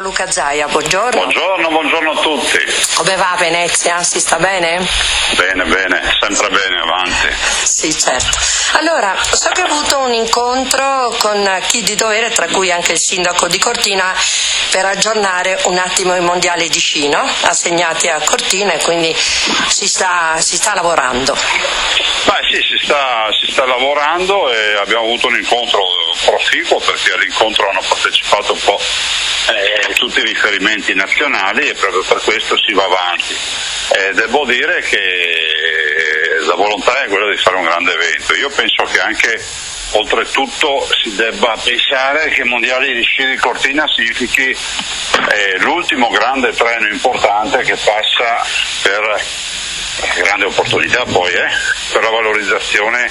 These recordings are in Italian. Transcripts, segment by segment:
Luca Zaia, buongiorno. Buongiorno a tutti. Come va a Venezia? Si sta bene? Bene, sempre bene, avanti. Sì, certo. Allora, so che ha avuto un incontro con chi di dovere, tra cui anche il sindaco di Cortina, per aggiornare un attimo i mondiali di sci, no? Assegnati a Cortina, e quindi si sta lavorando. Sì, si sta lavorando e abbiamo avuto un incontro proficuo, perché all'incontro hanno partecipato un po' tutti i riferimenti nazionali, e proprio per questo si va avanti. Devo dire che la volontà è quella di fare un grande evento. Io penso che anche oltretutto si debba pensare che i mondiali di sci di Cortina significhi l'ultimo grande treno importante che passa per grande opportunità poi per la valorizzazione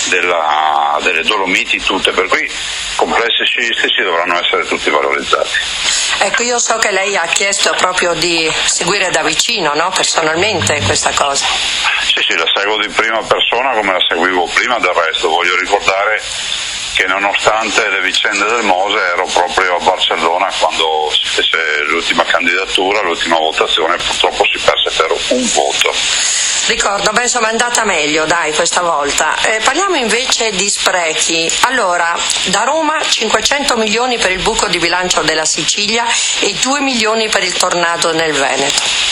delle Dolomiti tutte, per cui complessi sciistici dovranno essere tutti valorizzati. Ecco, io so che lei ha chiesto proprio di seguire da vicino, no? Personalmente questa cosa. Sì, la seguo di prima persona come la seguivo prima. Del resto voglio ricordare che nonostante le vicende del Mose ero proprio a Barcellona quando si fece l'ultima candidatura, l'ultima votazione, purtroppo si perse per un voto. Ricordo, insomma è andata meglio, dai, questa volta. Parliamo invece di sprechi. Allora, da Roma 500 milioni per il buco di bilancio della Sicilia e 2 milioni per il tornado nel Veneto.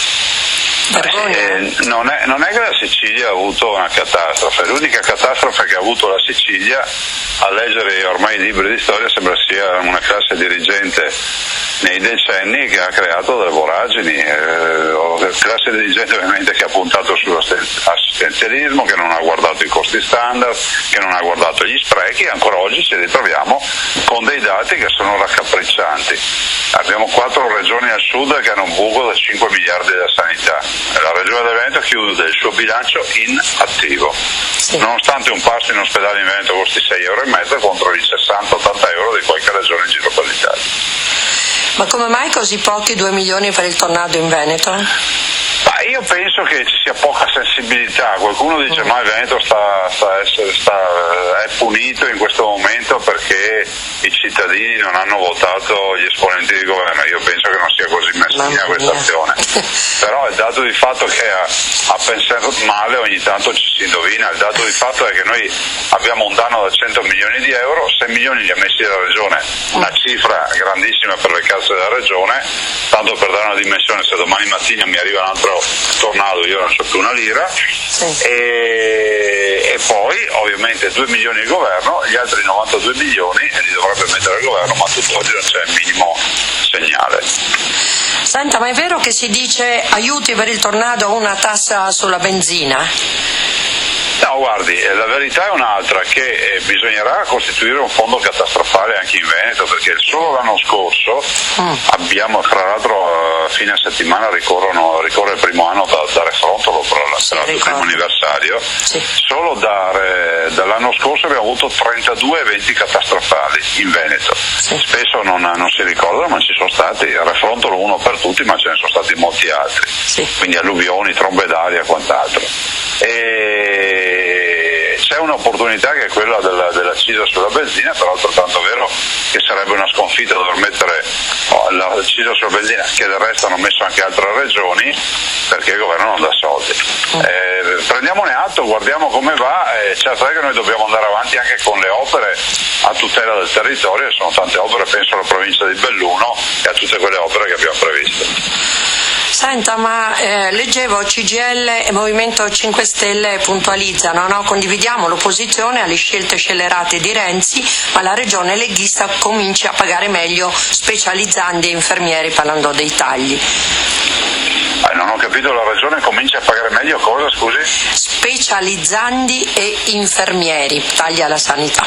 Non è che la Sicilia ha avuto una catastrofe, l'unica catastrofe che ha avuto la Sicilia, a leggere ormai i libri di storia, sembra sia una classe dirigente nei decenni che ha creato delle voragini, classe dirigente ovviamente che ha puntato sull'assistenzialismo, che non ha guardato i costi standard, che non ha guardato gli sprechi, e ancora oggi ci ritroviamo con dei dati che sono raccapriccianti. Abbiamo 4 regioni al sud che hanno un buco da 5 miliardi della sanità. La regione del Veneto chiude il suo bilancio in attivo, nonostante un pasto in ospedale in Veneto costi 6,5 € contro i 60-80 euro di qualche regione in giro per l'Italia. Ma come mai così pochi 2 milioni per il tornado in Veneto? Io penso che ci sia poca sensibilità. Qualcuno dice ma il Veneto è punito in questo momento perché i cittadini non hanno votato gli esponenti di governo. Io penso che non sia così meschina questa azione. Però il dato di fatto che a pensare male ogni tanto ci si indovina. Il dato di fatto è che noi abbiamo un danno da 100 milioni di euro, 6 milioni li ha messi la regione, una cifra grandissima per le casse della regione. Tanto per dare una dimensione, se domani mattina mi arriva un altro tornado io non so più una lira, e poi ovviamente 2 milioni il governo, gli altri 92 milioni li dovrebbe mettere il governo, ma tutt'oggi non c'è il minimo segnale. Senta, ma è vero che si dice aiuti per il tornado, una tassa sulla benzina? No, guardi, la verità è un'altra, che bisognerà costituire un fondo catastrofale anche in Veneto, perché solo l'anno scorso abbiamo, tra l'altro a fine settimana ricorre il primo anno da Refrontolo per il primo anniversario, solo dall'anno scorso abbiamo avuto 32 eventi catastrofali in Veneto. Spesso non si ricordano, ma ci sono stati, a Refrontolo uno per tutti, ma ce ne sono stati molti altri, quindi alluvioni, trombe d'aria e quant'altro. C'è un'opportunità che è quella dell'accisa sulla benzina, però è altrettanto vero che sarebbe una sconfitta dover mettere l'accisa sulla benzina, che del resto hanno messo anche altre regioni, perché il governo non dà soldi. Prendiamone atto, guardiamo come va, certo è che noi dobbiamo andare avanti anche con le opere a tutela del territorio, e sono tante opere, penso alla provincia di Belluno e a tutte quelle opere che abbiamo previsto. Senta, ma leggevo CGIL e Movimento 5 Stelle puntualizzano, no? Condividiamo l'opposizione alle scelte scellerate di Renzi, ma la regione leghista comincia a pagare meglio specializzandi e infermieri, parlando dei tagli. Non ho capito, la regione comincia a pagare meglio cosa, scusi? Specializzandi e infermieri, tagli alla sanità.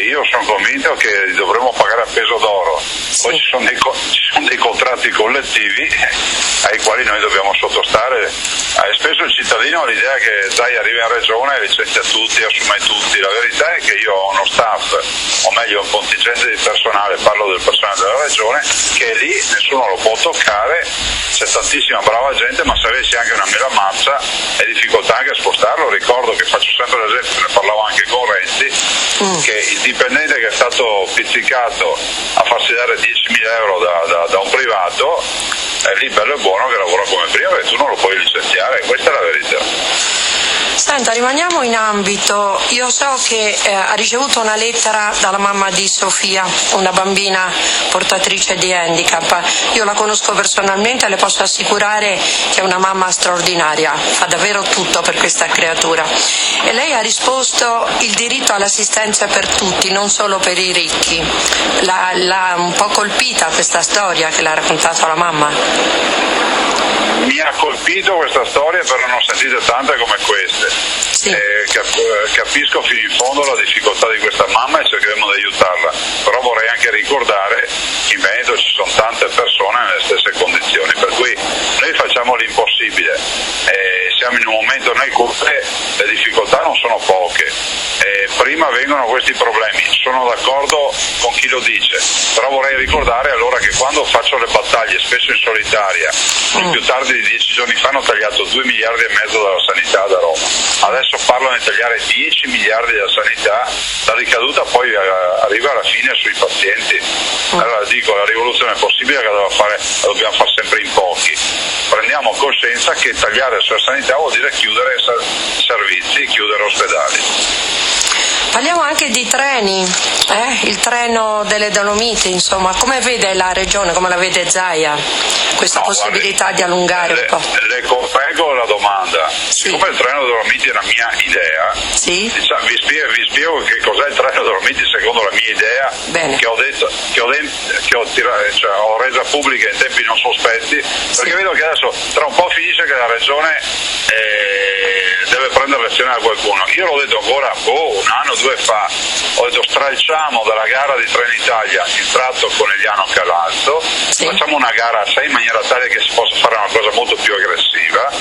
Io sono convinto che dovremmo pagare a peso d'oro. Poi ci sono dei contratti collettivi ai quali noi dobbiamo sottostare. Spesso il cittadino ha l'idea che arriva in regione, licenzia tutti, assume tutti. La verità è che io ho uno staff, o meglio un contingente di personale, parlo del personale della regione, che è lì, nessuno lo può toccare, c'è tantissima brava gente, ma se avessi anche una mela marcia è difficoltà anche a spostarlo. Ricordo che faccio sempre l'esempio, ne parlavo anche con Renzi, che il dipendente che è stato pizzicato dedicato a farsi dare 10.000 euro da un privato, è lì bello e buono che lavora come prima, perché tu non lo puoi licenziare, questa è la verità. Senta, rimaniamo in ambito. Io so che ha ricevuto una lettera dalla mamma di Sofia, una bambina portatrice di handicap. Io la conosco personalmente e le posso assicurare che è una mamma straordinaria, fa davvero tutto per questa creatura. E lei ha risposto: il diritto all'assistenza è per tutti, non solo per i ricchi. L'ha un po' colpita questa storia che l'ha raccontato la mamma? Mi ha colpito questa storia, però non sentite tante come queste. Sì. Capisco fino in fondo la difficoltà di questa mamma e cercheremo di aiutarla, però vorrei anche ricordare che in Veneto ci sono tante persone nelle stesse condizioni, per cui noi facciamo l'impossibile, siamo in un momento nel quale le difficoltà non sono poche, prima vengono questi problemi, sono d'accordo con chi lo dice, però vorrei ricordare allora che quando faccio le battaglie, spesso in solitaria, più tardi di 10 giorni fa hanno tagliato 2 miliardi e mezzo dalla sanità da Roma, adesso parlano di tagliare 10 miliardi della sanità, la ricaduta poi arriva alla fine sui pazienti. Allora dico, la rivoluzione è possibile, che la dobbiamo fare sempre in pochi. Prendiamo coscienza che tagliare sulla sanità vuol dire chiudere servizi, chiudere ospedali. Parliamo anche di treni, il treno delle Dolomiti, insomma, come vede la regione, come la vede Zaia, questa possibilità di allungare un po'? Le correggo la domanda, siccome il treno delle Dolomiti è una mia idea, diciamo, vi spiego che cos'è il treno delle Dolomiti secondo la mia idea. Bene. Che ho resa pubblica in tempi non sospetti, perché vedo che adesso tra un po' finisce che la regione deve prendere lezione da qualcuno. Io l'ho detto ancora un anno, 2 fa, ho detto stralciamo dalla gara di Trenitalia il tratto Conegliano-Calalzo, facciamo una gara a 6 in maniera tale che si possa fare una cosa molto più aggressiva,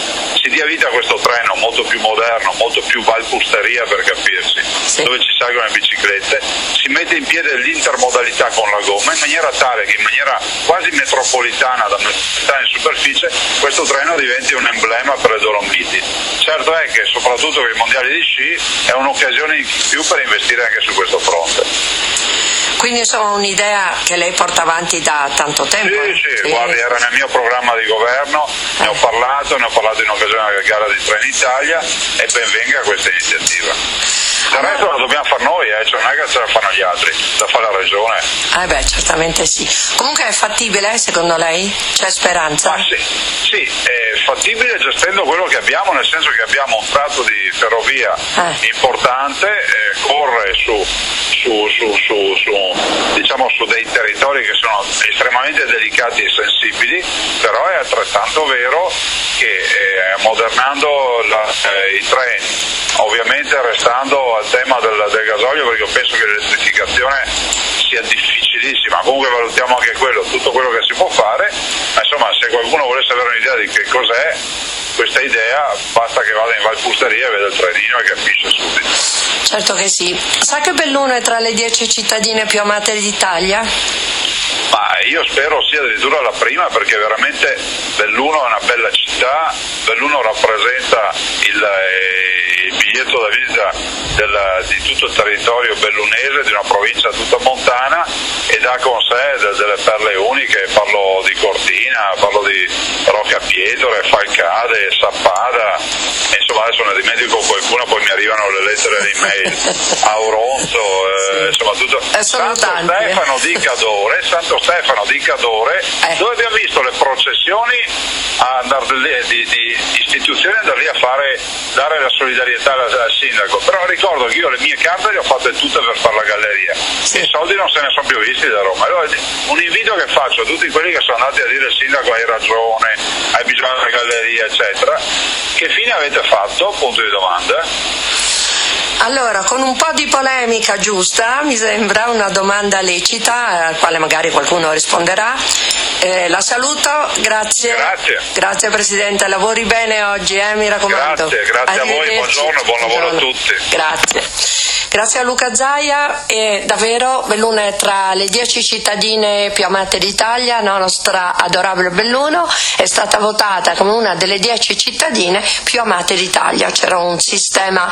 si dia vita a questo treno molto più moderno, molto più valpusteria per capirsi, dove ci salgono le biciclette, si mette in piede l'intermodalità con la gomma in maniera tale che in maniera quasi metropolitana da metà in superficie questo treno diventi un emblema per le Dolomiti. Certo è che soprattutto per i mondiali di sci è un'occasione in più per investire anche su questo fronte. Quindi insomma un'idea che lei porta avanti da tanto tempo? Sì, guardi, era nel mio programma di governo, ne ho parlato in occasione della gara di Trenitalia e ben venga questa iniziativa. Del resto la dobbiamo fare noi, cioè non è che ce la fanno gli altri, la fa la regione. Certamente sì. Comunque è fattibile secondo lei? C'è speranza? Sì, è fattibile gestendo quello che abbiamo, nel senso che abbiamo un tratto di ferrovia importante, corre su dei territori che sono estremamente delicati e sensibili, però è altrettanto vero che ammodernando i treni, ovviamente restando al tema del gasolio, perché io penso che l'elettrificazione sia difficilissima, comunque valutiamo anche tutto quello che si può fare, ma insomma se qualcuno volesse avere un'idea di che cos'è questa idea, basta che vada in Valpusteria e veda il trenino e capisce subito. Certo che sì. Sa che Belluno è tra le 10 cittadine più amate d'Italia? Ma io spero sia addirittura la prima, perché veramente Belluno è una bella città, Belluno rappresenta il biglietto da visita di tutto il territorio bellunese, di una provincia tutta montana, e dà con sé delle perle uniche, parlo di Cortina, parlo di Roccapiedore, Falcade, Sappada, e insomma adesso ne dimentico qualcuno, poi mi arrivano le lettere e le email, Auronzo, insomma tutto. Santo Stefano di Cadore, dove abbiamo visto le processioni di istituzioni andare lì a dare la solidarietà al sindaco, però ricordo che io le mie carte le ho fatte tutte per fare la galleria, i soldi non se ne sono più visti da Roma. Allora un invito che faccio a tutti quelli che sono andati a dire al sindaco hai ragione, hai bisogno della galleria eccetera, che fine avete fatto? Punto di domanda. Allora, con un po' di polemica giusta, mi sembra una domanda lecita, alla quale magari qualcuno risponderà. La saluto, grazie. Grazie Presidente, lavori bene oggi, mi raccomando. Grazie a voi, buongiorno, buon lavoro a tutti. Grazie a Luca Zaia, e davvero Belluno è tra le 10 cittadine più amate d'Italia, la nostra adorabile Belluno è stata votata come una delle 10 cittadine più amate d'Italia, c'era un sistema